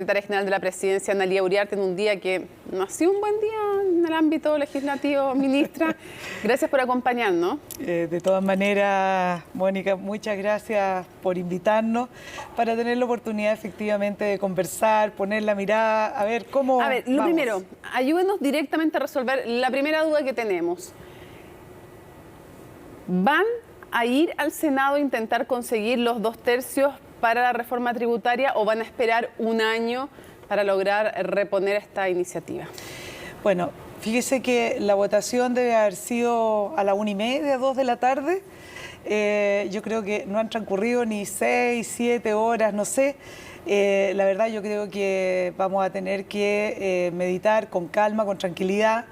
Secretaria General de la Presidencia, Analía Uriarte, en un día que no ha sido un buen día en el ámbito legislativo, ministra. Gracias por acompañarnos. De todas maneras, Mónica, muchas gracias por invitarnos para tener la oportunidad efectivamente de conversar, poner la mirada, a ver cómo. A ver, lo vamos. primero, ayúdenos directamente a resolver la primera duda que tenemos. ¿Van a ir al Senado a intentar conseguir los 2/3 para la reforma tributaria o van a esperar un año para lograr reponer esta iniciativa? Bueno, fíjese que la votación debe haber sido a la 1:30, 2 de la tarde. Yo creo que no han transcurrido ni 6, 7 horas, no sé. La verdad yo creo que vamos a tener que meditar con calma, con tranquilidad,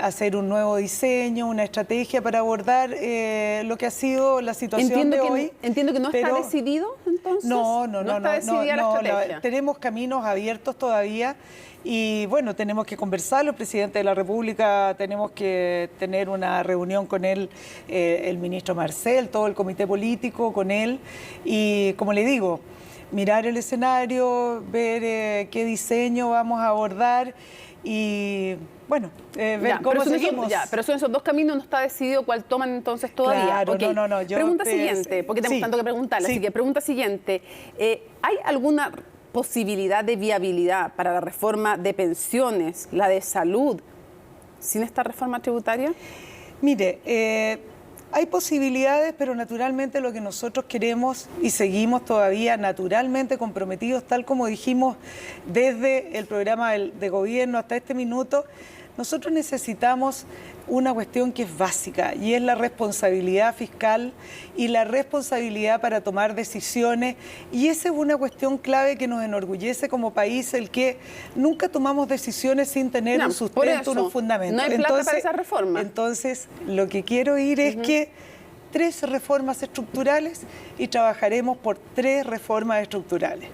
hacer un nuevo diseño, una estrategia para abordar lo que ha sido la situación de hoy. Entiendo que no está decidido, entonces. No está decidida la estrategia. Tenemos caminos abiertos todavía y bueno, tenemos que conversarlo. El presidente de la República, tenemos que tener una reunión con él, el ministro Marcel, todo el comité político con él y, como le digo, mirar el escenario, ver qué diseño vamos a abordar y, bueno, ver cómo seguimos. Pero son esos dos caminos, no está decidido cuál toman entonces todavía. Claro, okay. no. Pregunta siguiente, porque tenemos tanto que preguntarle, así que pregunta siguiente. ¿Hay alguna posibilidad de viabilidad para la reforma de pensiones, la de salud, sin esta reforma tributaria? Mire, hay posibilidades, pero naturalmente lo que nosotros queremos y seguimos todavía naturalmente comprometidos, tal como dijimos desde el programa de gobierno hasta este minuto, nosotros necesitamos una cuestión que es básica y es la responsabilidad fiscal y la responsabilidad para tomar decisiones, y esa es una cuestión clave que nos enorgullece como país, el que nunca tomamos decisiones sin tener un sustento, unos fundamentos. No hay plata para esa reforma. Entonces, lo que quiero oír es que 3 reformas estructurales y trabajaremos por 3 reformas estructurales.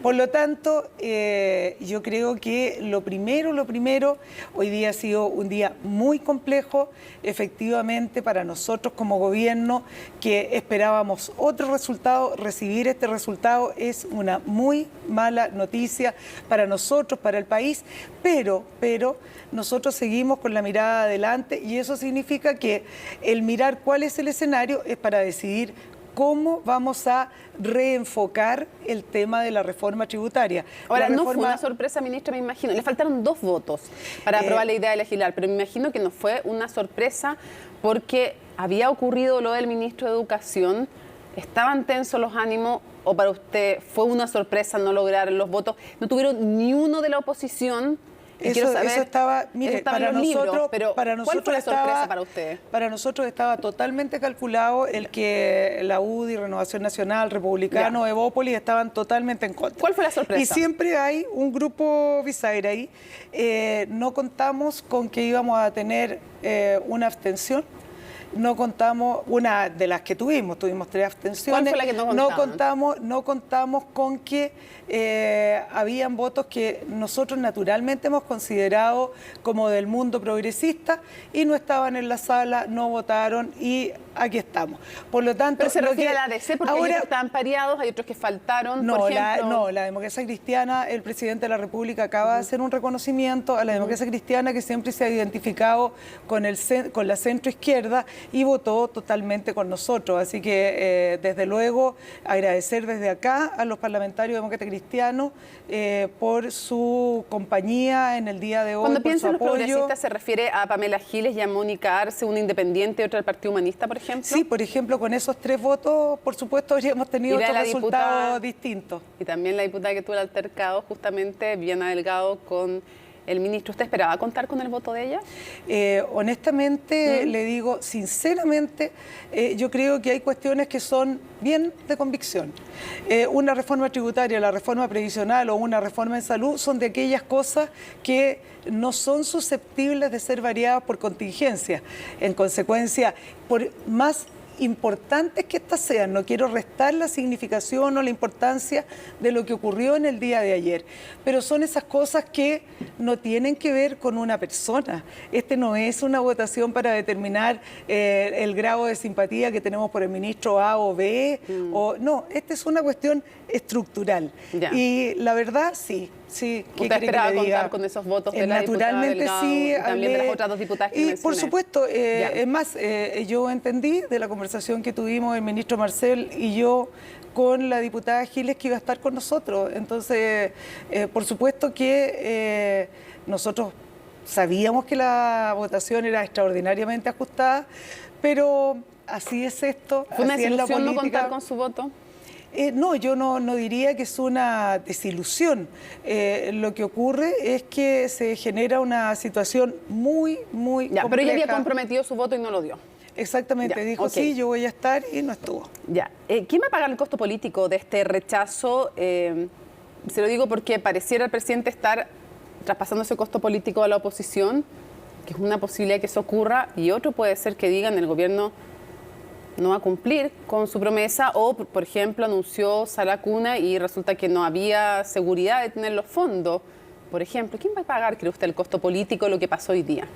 Por lo tanto, yo creo que lo primero, hoy día ha sido un día muy complejo, efectivamente, para nosotros como gobierno, que esperábamos otro resultado. Recibir este resultado es una muy mala noticia para nosotros, para el país, pero nosotros seguimos con la mirada adelante y eso significa que el mirar cuál es el escenario es para decidir cómo vamos a reenfocar el tema de la reforma tributaria. Ahora, no fue una sorpresa, ministra, me imagino. Le faltaron 2 votos para aprobar la idea de legislar, pero me imagino que no fue una sorpresa porque había ocurrido lo del ministro de Educación. ¿Estaban tensos los ánimos o para usted fue una sorpresa no lograr los votos? No tuvieron ni uno de la oposición. Eso estaba, mire, para nosotros, ¿cuál fue la sorpresa para usted? Para nosotros estaba totalmente calculado el que la UDI, Renovación Nacional, Republicano, Evópolis estaban totalmente en contra. ¿Cuál fue la sorpresa? Y siempre hay un grupo bisagra ahí. No contamos con que íbamos a tener una abstención. No contamos, una de las que tuvimos 3 abstenciones. ¿Cuál fue la que no contaban? No contamos con que habían votos que nosotros naturalmente hemos considerado como del mundo progresista y no estaban en la sala, no votaron y aquí estamos. Por lo tanto, pero se refiere a la ADC porque ahora, ellos estaban pareados, hay otros que faltaron, por ejemplo. La democracia cristiana, el presidente de la República acaba de hacer un reconocimiento a la democracia cristiana que siempre se ha identificado con la centroizquierda y votó totalmente con nosotros. Así que, desde luego, agradecer desde acá a los parlamentarios demócratas cristianos por su compañía en el día de hoy. Cuando piensa en los apoyo. progresistas, ¿se refiere a Pamela Giles y a Mónica Arce, una independiente y otra del Partido Humanista, por ejemplo? Sí, por ejemplo, con esos 3 votos, por supuesto, habríamos tenido otros resultados distintos. Y también la diputada que tuvo el altercado, justamente, Viviana Delgado, con el ministro. ¿Usted esperaba contar con el voto de ella? Honestamente, le digo, sinceramente, yo creo que hay cuestiones que son bien de convicción. Una reforma tributaria, la reforma previsional o una reforma en salud son de aquellas cosas que no son susceptibles de ser variadas por contingencia. En consecuencia, por más importantes que estas sean, no quiero restar la significación o la importancia de lo que ocurrió en el día de ayer, pero son esas cosas que no tienen que ver con una persona. Este no es una votación para determinar el grado de simpatía que tenemos por el ministro A o B, no, esta es una cuestión estructural. Ya. Y la verdad, sí. Sí, ¿usted esperaba contar con esos votos de la diputada Delgado, sí, y también de las otras dos diputadas que mencioné? Por supuesto, es más, yo entendí de la conversación que tuvimos el ministro Marcel y yo con la diputada Giles que iba a estar con nosotros. Entonces, por supuesto que nosotros sabíamos que la votación era extraordinariamente ajustada, pero así es esto. ¿Fue una desilusión no contar con su voto? No, yo no diría que es una desilusión. Lo que ocurre es que se genera una situación muy compleja. Pero ella había comprometido su voto y no lo dio. Exactamente, dijo sí, yo voy a estar y no estuvo. Ya. ¿Quién va a pagar el costo político de este rechazo? Se lo digo porque pareciera el presidente estar traspasando ese costo político a la oposición, que es una posibilidad que eso ocurra, y otro puede ser que digan el gobierno no va a cumplir con su promesa o, por ejemplo, anunció Sala Cuna y resulta que no había seguridad de tener los fondos. Por ejemplo, ¿quién va a pagar, cree usted, el costo político de lo que pasó hoy día?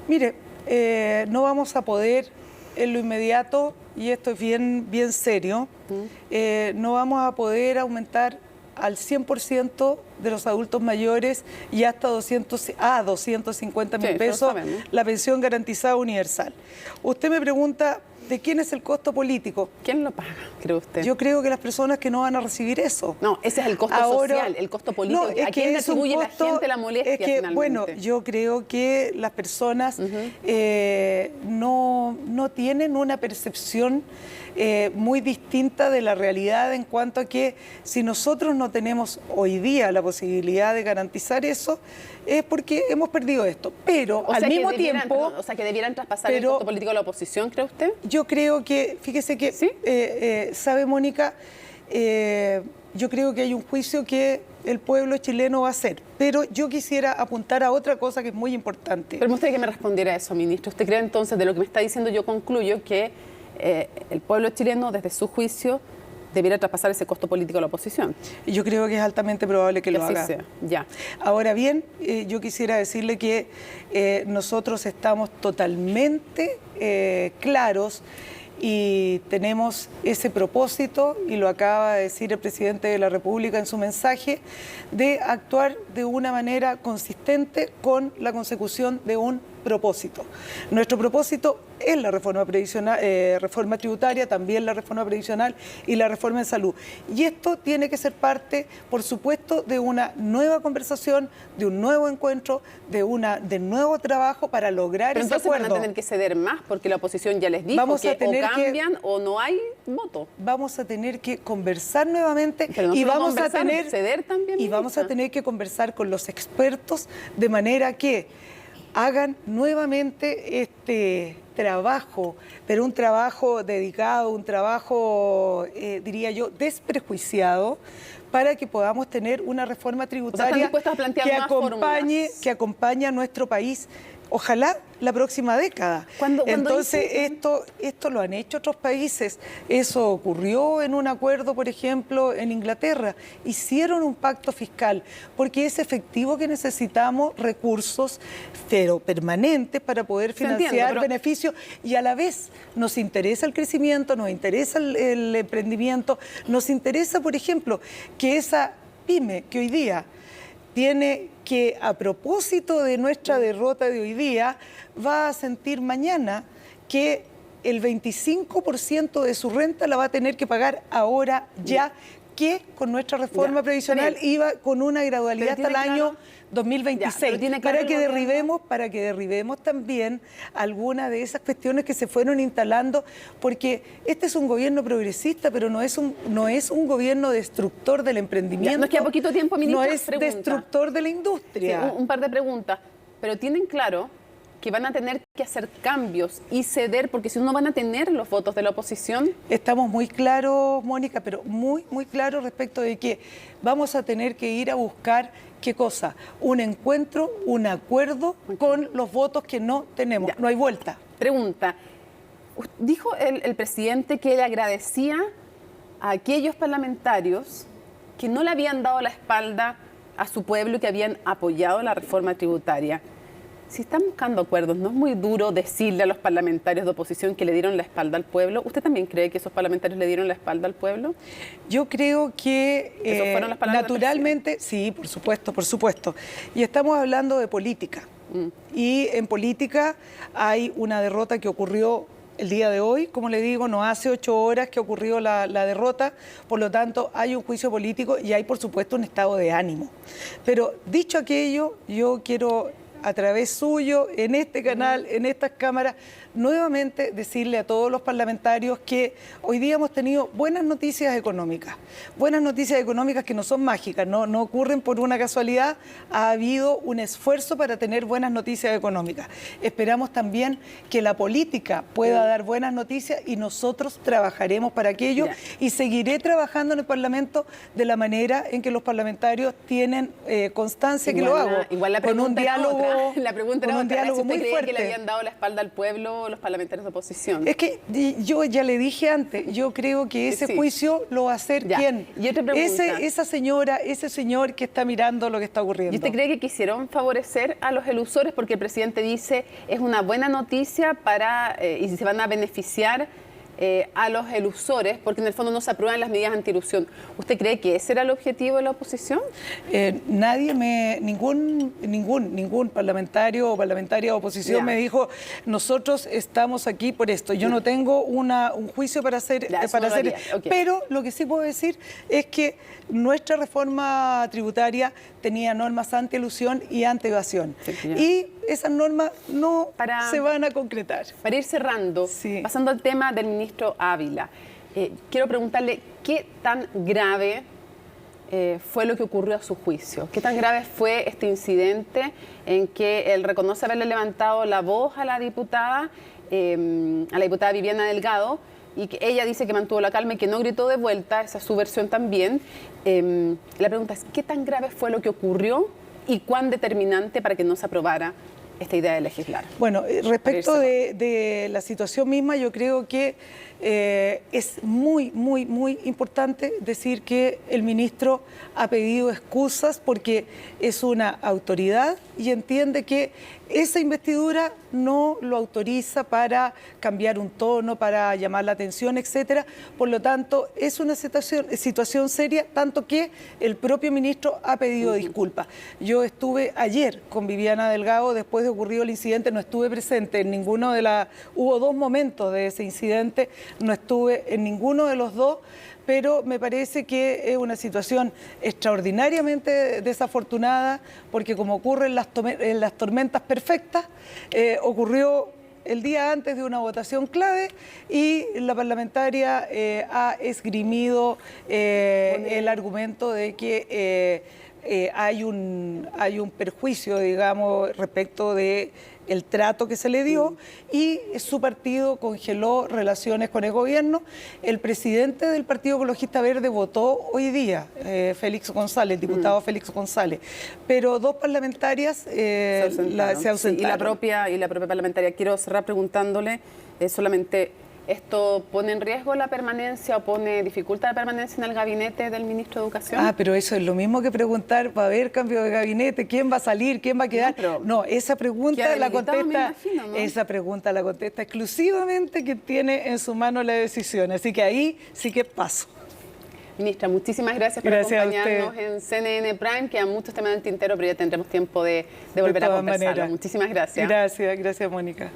Mire, no vamos a poder en lo inmediato, y esto es bien serio, no vamos a poder aumentar al 100% de los adultos mayores y hasta 250.000 pesos la pensión garantizada universal. Usted me pregunta, ¿de quién es el costo político? ¿Quién lo paga, cree usted? Yo creo que las personas que no van a recibir eso. No, ese es el costo social, el costo político. No, ¿A quién le atribuye la gente la molestia finalmente? Bueno, yo creo que las personas no tienen una percepción muy distinta de la realidad en cuanto a que si nosotros no tenemos hoy día la posibilidad de garantizar eso, es porque hemos perdido esto. Pero al mismo tiempo... O sea, que debieran traspasar el costo político a la oposición, ¿cree usted? Yo creo que, fíjese que, ¿sí? ¿Sabe, Mónica? Yo creo que hay un juicio que el pueblo chileno va a hacer. Pero yo quisiera apuntar a otra cosa que es muy importante. Pero me gustaría que me respondiera a eso, ministro. ¿Usted cree entonces, de lo que me está diciendo, yo concluyo que el pueblo chileno, desde su juicio, debiera traspasar ese costo político a la oposición? Yo creo que es altamente probable que lo haga. Sea. Ya. Ahora bien, yo quisiera decirle que nosotros estamos totalmente claros y tenemos ese propósito, y lo acaba de decir el presidente de la República en su mensaje, de actuar de una manera consistente con la consecución de un propósito. Nuestro propósito es la reforma previsional, reforma tributaria, también la reforma previsional y la reforma en salud. Y esto tiene que ser parte, por supuesto, de una nueva conversación, de un nuevo encuentro, de nuevo trabajo para lograr ese acuerdo. Entonces van a tener que ceder más porque la oposición ya les dijo que o cambian o no hay voto. Vamos a tener que conversar nuevamente y vamos a tener ceder también. Y vamos a tener que conversar con los expertos de manera que hagan nuevamente este trabajo, pero un trabajo dedicado, un trabajo, diría yo, desprejuiciado, para que podamos tener una reforma tributaria que acompañe a nuestro país, ojalá la próxima década. Entonces, esto lo han hecho otros países. Eso ocurrió en un acuerdo, por ejemplo, en Inglaterra. Hicieron un pacto fiscal, porque es efectivo que necesitamos recursos, pero permanentes, para poder financiar beneficios, y a la vez nos interesa el crecimiento, nos interesa el emprendimiento, nos interesa, por ejemplo, que esa pyme que hoy día tiene que, a propósito de nuestra derrota de hoy día, va a sentir mañana que el 25% de su renta la va a tener que pagar ahora ya, que con nuestra reforma previsional iba con una gradualidad hasta el año 2026, para que derribemos también algunas de esas cuestiones que se fueron instalando, porque este es un gobierno progresista, pero no es un gobierno destructor del emprendimiento. Nos queda poquito tiempo, ministro. No es destructor de la industria. Sí, un par de preguntas, pero tienen claro que van a tener que hacer cambios y ceder, porque si no van a tener los votos de la oposición. Estamos muy claros, Mónica, pero muy claros respecto de que vamos a tener que ir a buscar, ¿qué cosa? Un encuentro, un acuerdo con los votos que no tenemos. No hay vuelta. Pregunta, Dijo el presidente que le agradecía a aquellos parlamentarios que no le habían dado la espalda a su pueblo y que habían apoyado la reforma tributaria. Si están buscando acuerdos, ¿no es muy duro decirle a los parlamentarios de oposición que le dieron la espalda al pueblo? ¿Usted también cree que esos parlamentarios le dieron la espalda al pueblo? Yo creo que naturalmente, sí, por supuesto, por supuesto. Y estamos hablando de política. Y en política hay una derrota que ocurrió el día de hoy, como le digo, no hace 8 horas que ocurrió la derrota, por lo tanto hay un juicio político y hay por supuesto un estado de ánimo. Pero dicho aquello, yo quiero a través suyo, en este canal, en estas cámaras, nuevamente decirle a todos los parlamentarios que hoy día hemos tenido buenas noticias económicas que no son mágicas, no ocurren por una casualidad, ha habido un esfuerzo para tener buenas noticias económicas. Esperamos también que la política pueda dar buenas noticias y nosotros trabajaremos para aquello y seguiré trabajando en el Parlamento de la manera en que los parlamentarios tienen constancia que lo hago, con un diálogo. La pregunta era otra, diálogo muy fuerte. ¿Que le habían dado la espalda al pueblo los parlamentarios de oposición? Es que yo ya le dije antes, yo creo que ese juicio lo va a hacer ¿quién? Y otra pregunta. Esa señora, ese señor que está mirando lo que está ocurriendo. ¿Y usted cree que quisieron favorecer a los elusores? Porque el presidente dice es una buena noticia para y se van a beneficiar a los elusores, porque en el fondo no se aprueban las medidas antielusión. ¿Usted cree que ese era el objetivo de la oposición? Ningún parlamentario o parlamentaria de oposición me dijo, nosotros estamos aquí por esto. Yo no tengo un juicio para hacer. Pero lo que sí puedo decir es que nuestra reforma tributaria tenía normas anti-elusión y anti-evasión. Y esas normas no se van a concretar. Para ir cerrando, pasando al tema del ministro Ávila, quiero preguntarle qué tan grave fue lo que ocurrió a su juicio. ¿Qué tan grave fue este incidente en que él reconoce haberle levantado la voz a la diputada Viviana Delgado, y que ella dice que mantuvo la calma y que no gritó de vuelta? Esa es su versión también. La pregunta es, ¿qué tan grave fue lo que ocurrió y cuán determinante para que no se aprobara esta idea de legislar? Bueno, respecto de la situación misma, yo creo que es muy importante decir que el ministro ha pedido excusas porque es una autoridad y entiende que esa investidura no lo autoriza para cambiar un tono, para llamar la atención, etcétera. Por lo tanto, es una situación seria, tanto que el propio ministro ha pedido disculpas. Yo estuve ayer con Viviana Delgado después de ocurrido el incidente, no estuve presente en ninguno de hubo 2 momentos de ese incidente, no estuve en ninguno de los 2, pero me parece que es una situación extraordinariamente desafortunada, porque como ocurre en las tormentas perfectas, ocurrió el día antes de una votación clave y la parlamentaria ha esgrimido el argumento de que hay un perjuicio, digamos, respecto de el trato que se le dio y su partido congeló relaciones con el gobierno. El presidente del Partido Ecologista Verde votó hoy día, Félix González, el diputado Félix González, pero 2 parlamentarias se ausentaron. Sí, y la propia parlamentaria. Quiero cerrar preguntándole solamente, ¿esto pone en riesgo la permanencia o pone dificultad de permanencia en el gabinete del ministro de Educación? Pero eso es lo mismo que preguntar, ¿va a haber cambio de gabinete? ¿Quién va a salir? ¿Quién va a quedar? No, esa pregunta la contesta, esa pregunta la contesta exclusivamente quien tiene en su mano la decisión. Así que ahí sí que paso. Ministra, muchísimas gracias por acompañarnos en CNN Prime. Quedan muchos temas en el tintero, pero ya tendremos tiempo de volver a conversarlo. Muchísimas gracias. Gracias, Mónica.